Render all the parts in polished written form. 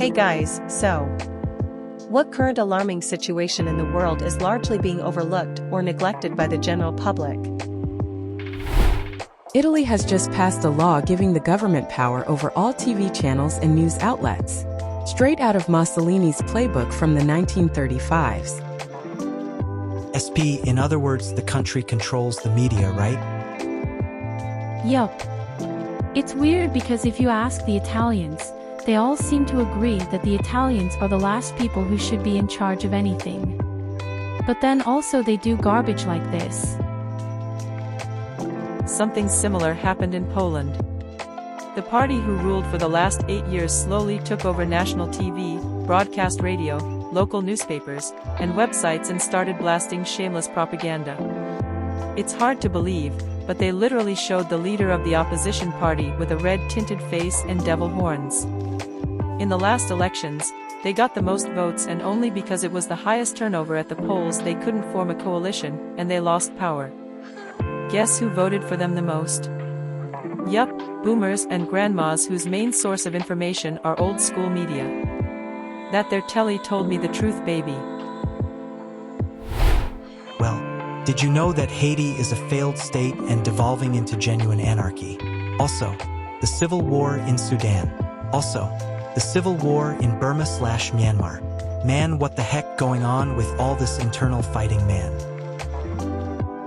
Hey guys, so what current alarming situation in the world is largely being overlooked or neglected by the general public? Italy has just passed a law giving the government power over all TV channels and news outlets, straight out of Mussolini's playbook from the 1935s. SP, in other words, the country controls the media, right? Yup. It's weird because if you ask the Italians, they all seem to agree that the Italians are the last people who should be in charge of anything. But then also they do garbage like this. Something similar happened in Poland. The party who ruled for the last 8 years slowly took over national TV, broadcast radio, local newspapers, and websites and started blasting shameless propaganda. It's hard to believe, but they literally showed the leader of the opposition party with a red-tinted face and devil horns. In the last elections, they got the most votes, and only because it was the highest turnover at the polls they couldn't form a coalition, and they lost power. Guess who voted for them the most? Yup, boomers and grandmas whose main source of information are old-school media. That their telly told me the truth, baby. Well, did you know that Haiti is a failed state and devolving into genuine anarchy? Also, the civil war in Sudan. Also, the civil war in Burma/Myanmar. Man, what the heck going on with all this internal fighting, man?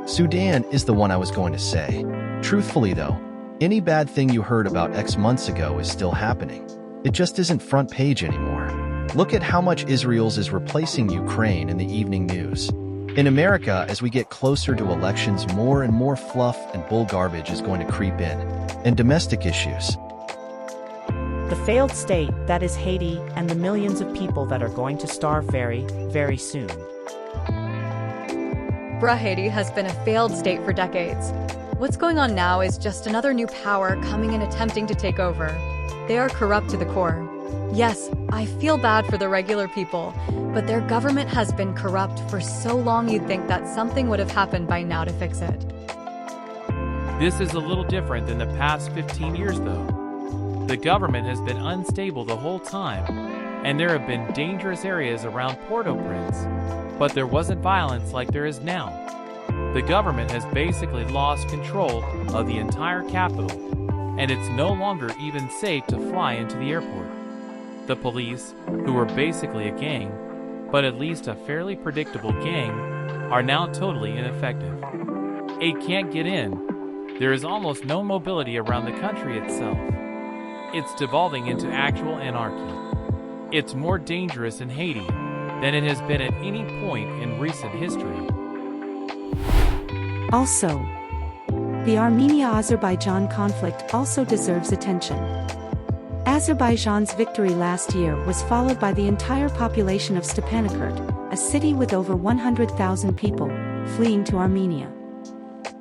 Sudan is the one I was going to say. Truthfully though, any bad thing you heard about X months ago is still happening. It just isn't front page anymore. Look at how much Israel's is replacing Ukraine in the evening news. In America, as we get closer to elections, more and more fluff and bull garbage is going to creep in, and domestic issues. The failed state that is Haiti and the millions of people that are going to starve very, very soon. Bruh, Haiti has been a failed state for decades. What's going on now is just another new power coming and attempting to take over. They are corrupt to the core. Yes, I feel bad for the regular people, but their government has been corrupt for so long you'd think that something would have happened by now to fix it. This is a little different than the past 15 years though. The government has been unstable the whole time, and there have been dangerous areas around Port-au-Prince, but there wasn't violence like there is now. The government has basically lost control of the entire capital, and it's no longer even safe to fly into the airport. The police, who were basically a gang, but at least a fairly predictable gang, are now totally ineffective. Aid can't get in. There is almost no mobility around the country itself. It's devolving into actual anarchy. It's more dangerous in Haiti than it has been at any point in recent history. Also, the Armenia-Azerbaijan conflict also deserves attention. Azerbaijan's victory last year was followed by the entire population of Stepanakert, a city with over 100,000 people, fleeing to Armenia.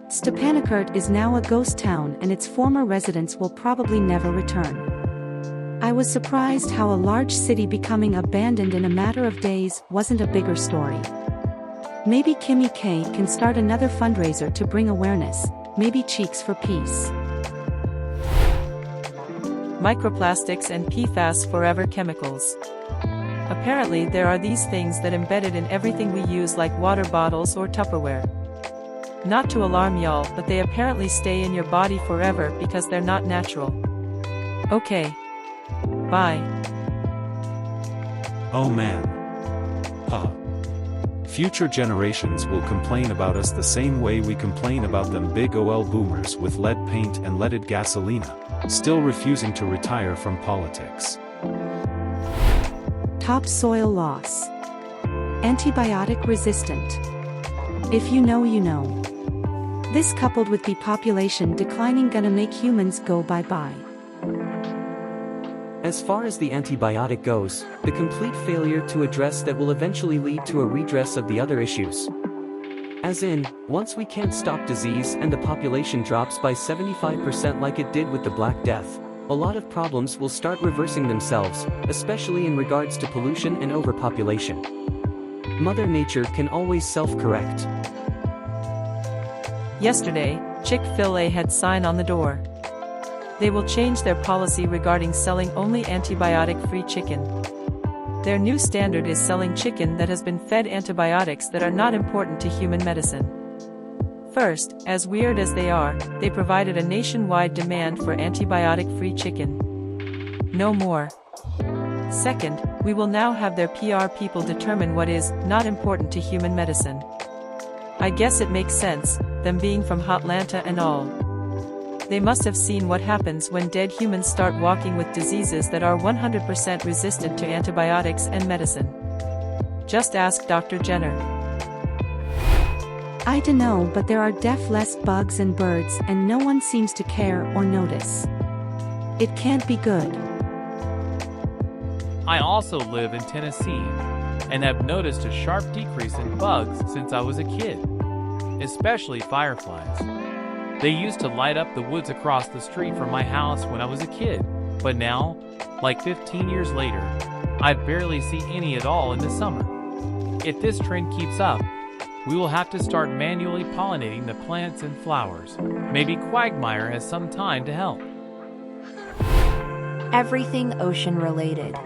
Stepanakert is now a ghost town and its former residents will probably never return. I was surprised how a large city becoming abandoned in a matter of days wasn't a bigger story. Maybe Kimmy K can start another fundraiser to bring awareness, maybe Cheeks for Peace. Microplastics and PFAS forever chemicals. Apparently there are these things that embedded in everything we use like water bottles or Tupperware. Not to alarm y'all, but they apparently stay in your body forever because they're not natural. Okay. Bye. Oh man. Future generations will complain about us the same way we complain about them big ol' boomers with lead paint and leaded gasolina, still refusing to retire from politics. Topsoil loss. Antibiotic resistant. If you know, you know. This coupled with the population declining gonna make humans go bye-bye. As far as the antibiotic goes, the complete failure to address that will eventually lead to a redress of the other issues. As in, once we can't stop disease and the population drops by 75% like it did with the Black Death, a lot of problems will start reversing themselves, especially in regards to pollution and overpopulation. Mother Nature can always self-correct. Yesterday, Chick-fil-A had sign on the door. They will change their policy regarding selling only antibiotic-free chicken. Their new standard is selling chicken that has been fed antibiotics that are not important to human medicine. First, as weird as they are, they provided a nationwide demand for antibiotic-free chicken. No more. Second, we will now have their PR people determine what is not important to human medicine. I guess it makes sense, them being from Hotlanta and all. They must have seen what happens when dead humans start walking with diseases that are 100% resistant to antibiotics and medicine. Just ask Dr. Jenner. I dunno, but there are less bugs and birds and no one seems to care or notice. It can't be good. I also live in Tennessee, and have noticed a sharp decrease in bugs since I was a kid, especially fireflies. They used to light up the woods across the street from my house when I was a kid, but now, like 15 years later, I barely see any at all in the summer. If this trend keeps up, we will have to start manually pollinating the plants and flowers. Maybe Quagmire has some time to help. Everything ocean related.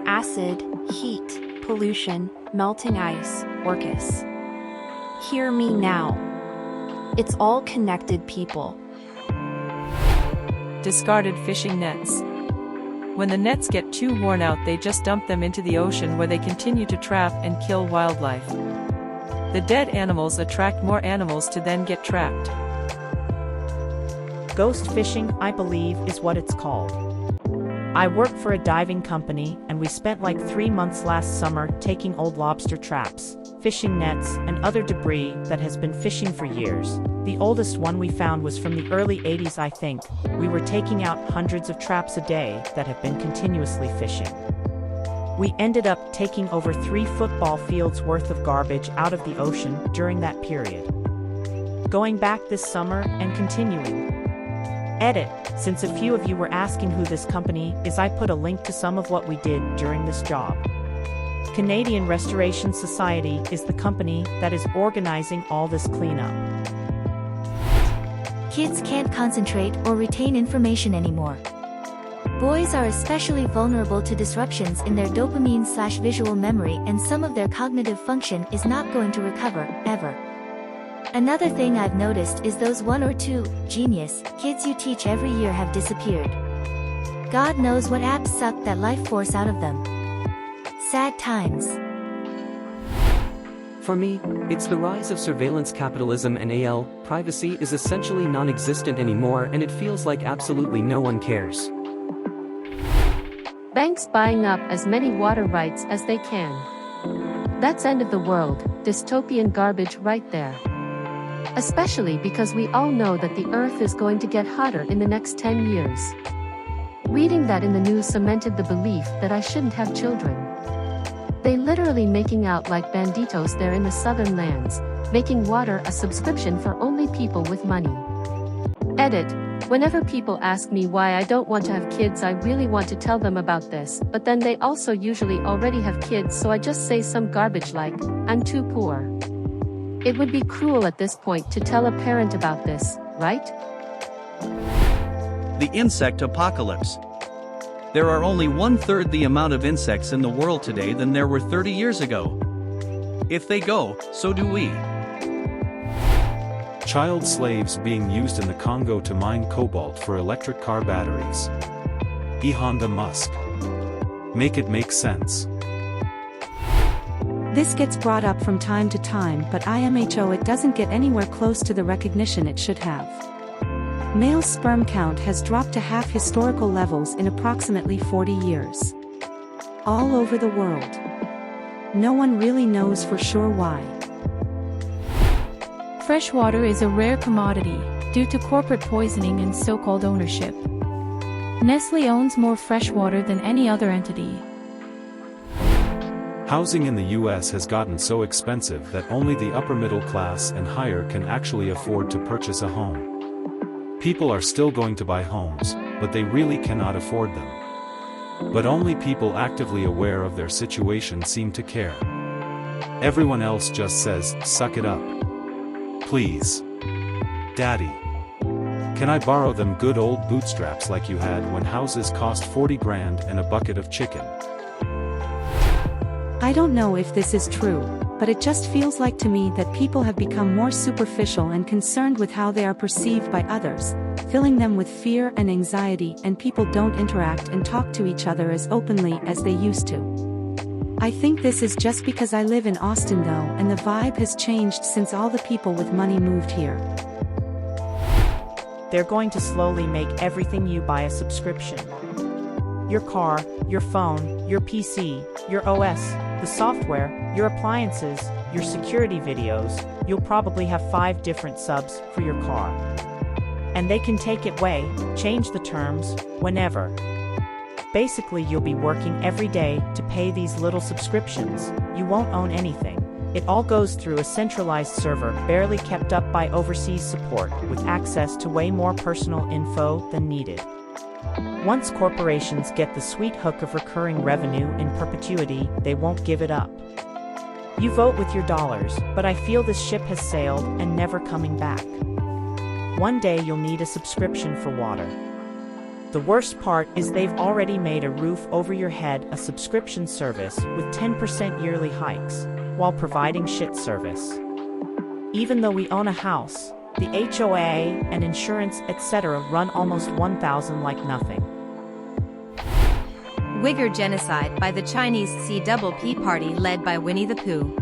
Acid, heat, pollution, melting ice, orcas. Hear me now. It's all connected, people. Discarded fishing nets. When the nets get too worn out, they just dump them into the ocean where they continue to trap and kill wildlife. The dead animals attract more animals to then get trapped. Ghost fishing, I believe, is what it's called. I work for a diving company, and we spent like 3 months last summer taking old lobster traps, fishing nets, and other debris that has been fishing for years. The oldest one we found was from the early 80s, I think. We were taking out hundreds of traps a day that have been continuously fishing. We ended up taking over 3 football fields worth of garbage out of the ocean during that period. Going back this summer and continuing. Edit, since a few of you were asking who this company is, I put a link to some of what we did during this job. Canadian Restoration Society is the company that is organizing all this cleanup. Kids can't concentrate or retain information anymore. Boys are especially vulnerable to disruptions in their dopamine/visual memory, and some of their cognitive function is not going to recover, ever. Another thing I've noticed is those 1 or 2 genius kids you teach every year have disappeared. God knows what apps sucked that life force out of them. Sad times. For me, it's the rise of surveillance capitalism, and privacy is essentially non-existent anymore, and it feels like absolutely no one cares. Banks buying up as many water rights as they can. That's end of the world, dystopian garbage right there. Especially because we all know that the Earth is going to get hotter in the next 10 years. Reading that in the news cemented the belief that I shouldn't have children. They literally making out like banditos there in the southern lands, making water a subscription for only people with money. Edit. Whenever people ask me why I don't want to have kids, I really want to tell them about this, but then they also usually already have kids, so I just say some garbage like, I'm too poor. It would be cruel at this point to tell a parent about this, right? The insect apocalypse. There are only 1/3 the amount of insects in the world today than there were 30 years ago. If they go, so do we. Child slaves being used in the Congo to mine cobalt for electric car batteries. Honda Musk. Make it make sense. This gets brought up from time to time, but IMHO, it doesn't get anywhere close to the recognition it should have. Male sperm count has dropped to half historical levels in approximately 40 years. All over the world. No one really knows for sure why. Fresh water is a rare commodity, due to corporate poisoning and so-called ownership. Nestle owns more fresh water than any other entity. Housing in the US has gotten so expensive that only the upper middle class and higher can actually afford to purchase a home. People are still going to buy homes, but they really cannot afford them. But only people actively aware of their situation seem to care. Everyone else just says, suck it up. Please. Daddy. Can I borrow them good old bootstraps like you had when houses cost 40 grand and a bucket of chicken? I don't know if this is true, but it just feels like to me that people have become more superficial and concerned with how they are perceived by others, filling them with fear and anxiety, and people don't interact and talk to each other as openly as they used to. I think this is just because I live in Austin though, and the vibe has changed since all the people with money moved here. They're going to slowly make everything you buy a subscription. Your car, your phone, your PC, your OS, the software, your appliances, your security videos. You'll probably have 5 different subs for your car. And they can take it away, change the terms, whenever. Basically, you'll be working every day to pay these little subscriptions. You won't own anything. It all goes through a centralized server, barely kept up by overseas support, with access to way more personal info than needed. Once corporations get the sweet hook of recurring revenue in perpetuity, they won't give it up. You vote with your dollars, but I feel this ship has sailed and never coming back. One day you'll need a subscription for water. The worst part is they've already made a roof over your head a subscription service with 10% yearly hikes, while providing shit service. Even though we own a house, the HOA and insurance etc. run almost 1,000 like nothing. Uyghur genocide by the Chinese CPP party led by Winnie the Pooh.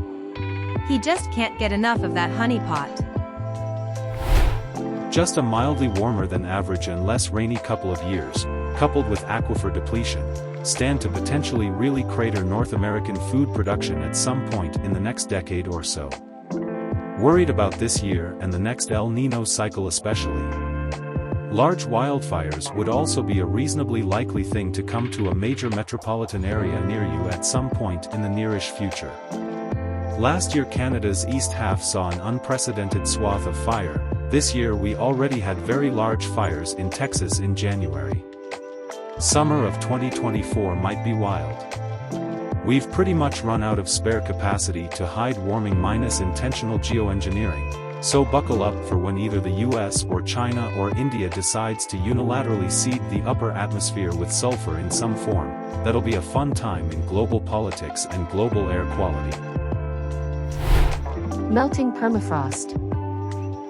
He just can't get enough of that honeypot. Just a mildly warmer than average and less rainy couple of years, coupled with aquifer depletion, stand to potentially really crater North American food production at some point in the next decade or so. Worried about this year and the next El Niño cycle especially. Large wildfires would also be a reasonably likely thing to come to a major metropolitan area near you at some point in the nearish future. Last year Canada's east half saw an unprecedented swath of fire. This year we already had very large fires in Texas in January. Summer of 2024 might be wild. We've pretty much run out of spare capacity to hide warming minus intentional geoengineering, so buckle up for when either the US or China or India decides to unilaterally seed the upper atmosphere with sulfur in some form. That'll be a fun time in global politics and global air quality. Melting permafrost.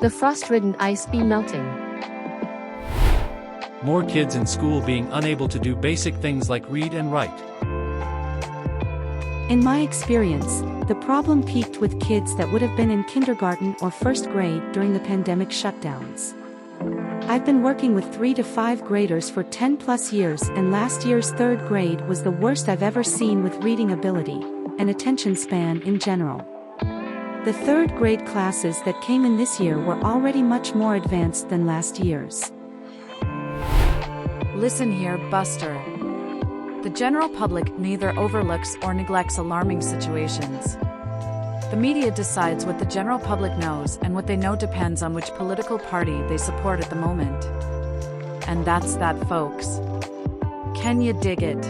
The frost-ridden ice be melting. More kids in school being unable to do basic things like read and write. In my experience, the problem peaked with kids that would have been in kindergarten or first grade during the pandemic shutdowns. I've been working with 3 to 5 graders for 10 plus years, and last year's 3rd grade was the worst I've ever seen with reading ability and attention span in general. The 3rd grade classes that came in this year were already much more advanced than last year's. Listen here, Buster. The general public neither overlooks or neglects alarming situations. The media decides what the general public knows, and what they know depends on which political party they support at the moment. And that's that, folks. Can you dig it?